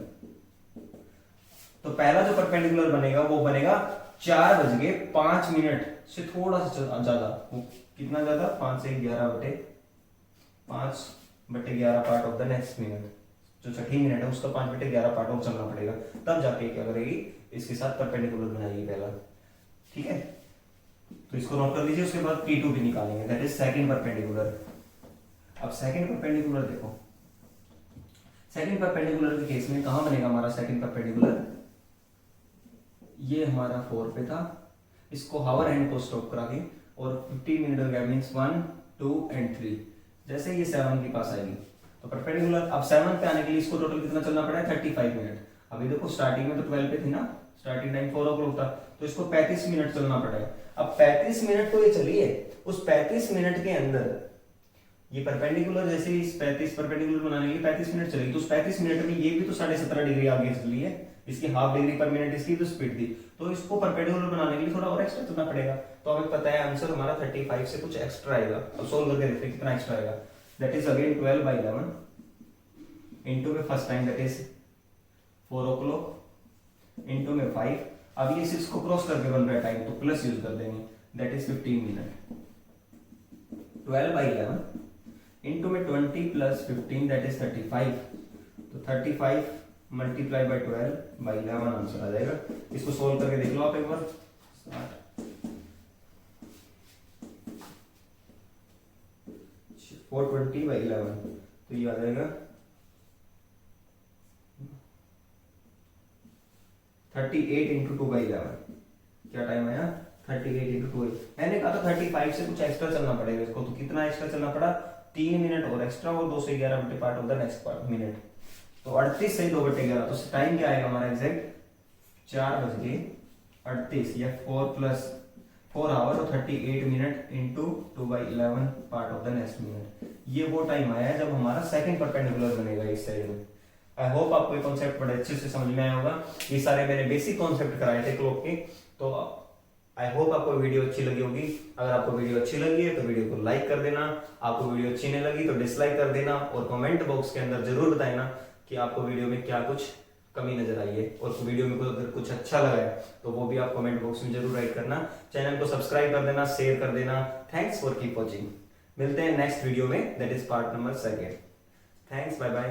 तो पहला जो परपेंडिकुलर बनेगा वो बनेगा 4:05 से थोड़ा सा ज्यादा, वो कितना ज्यादा, 5 से 5/11 part of the next minute, जो छठी मिनट है उसका 5/11 पार्ट ऑफ चलना पड़ेगा, तब जाके क्या करेगी, इसके साथ परपेंडिकुलर बनाएगी पहला। ठीक है, तो इसको नोट कर लीजिए। उसके बाद t2 भी निकालेंगे, दैट इज सेकंड परपेंडिकुलर। अब सेकंड परपेंडिकुलर देखो, सेकंड परपेंडिकुलर के केस में कहां बनेगा हमारा सेकंड परपेंडिकुलर, ये हमारा 4 पे था, इसको हावर हैंड को स्टॉप करा के और 15 मिनट का गैप मींस 1 2 एंड 3, जैसे ये 7 के पास आएगी तो परपेंडिकुलर। अब 7 पे आने के लिए इसको टोटल कितना चलना पड़ा है, 35 मिनट। अभी देखो स्टार्टिंग में तो 12 पे थी ना, स्टार्टिंग टाइम 4 o'clock था, तो इसको 35 मिनट चलना पड़ा है। अब 35 मिनट तो ये चली है, उस 35 मिनट के अंदर ये परपेंडिकुलर, जैसे इस 35 परपेंडिकुलर बनाने के लिए 35 मिनट चलेगी, तो उस 35 मिनट में ये भी तो 17.5 डिग्री आगे चली है, इसकी हाफ डिग्री पर मिनट इसकी तो स्पीड थी, तो इसको परपेंडिकुलर बनाने के लिए थोड़ा और एक्स्ट्रा चलना पड़ेगा। तो हमें पता है आंसर हमारा 35 से कुछ एक्स्ट्रा आएगा। अब सोल्व करके देखते हैं कितना एक्स्ट्रा आएगा, दैट इज अगेन 12/11 इंटू में first time that is 4 o'clock into में 5। अब ये 6 को क्रॉस करके बन रहा है टाइम, तो प्लस यूज कर देंगे, दैट इज 15 मिनट। 12/11 इंटू में 20 प्लस 15 दैट इज 35, तो 35 मल्टीप्लाई बाय 12/11 आंसर आ जाएगा। इसको सोल्व करके देख लो आप एक बार, 420/11, तो ये आ जाएगा 38 इंटू 2/11। क्या टाइम आया, 38 इंटू 2। मैंने कहा था 35 से कुछ एक्स्ट्रा चलना पड़ेगा इसको, तो कितना एक्स्ट्रा चलना पड़ा, 3 मिनट और एक्स्ट्रा, और 2 से 11 बटे part of the next part minute, तो 38 से 2/11। तो टाइम क्या आएगा हमारा एग्जैक्ट 4:38 या 4 आवर और 38 minute into 2/11 part of the next minute. ये वो टाइम आया है जब हमारा सेकंड परपेंडिकुलर बनेगा इस साइड में। आई होप आपको ये कॉन्सेप्ट बड़े अच्छे से समझ में आया होगा। ये सारे मैंने बेसिक कॉन्सेप्ट कराए थे क्लॉक के, तो आई होप आपको वीडियो अच्छी लगी होगी। अगर आपको वीडियो अच्छी लगी है तो वीडियो को लाइक कर देना, आपको वीडियो अच्छी नहीं लगी तो डिसलाइक कर देना, और कमेंट बॉक्स के अंदर जरूर बताना कि आपको वीडियो में क्या कुछ कमी नजर आई है, और वीडियो में अगर कुछ अच्छा लगा है तो वो भी आप कमेंट बॉक्स में जरूर राइट करना। चैनल को सब्सक्राइब कर देना, शेयर कर देना। Thanks for keep watching. मिलते हैं नेक्स्ट वीडियो में, that is part number 2। Thanks, bye bye.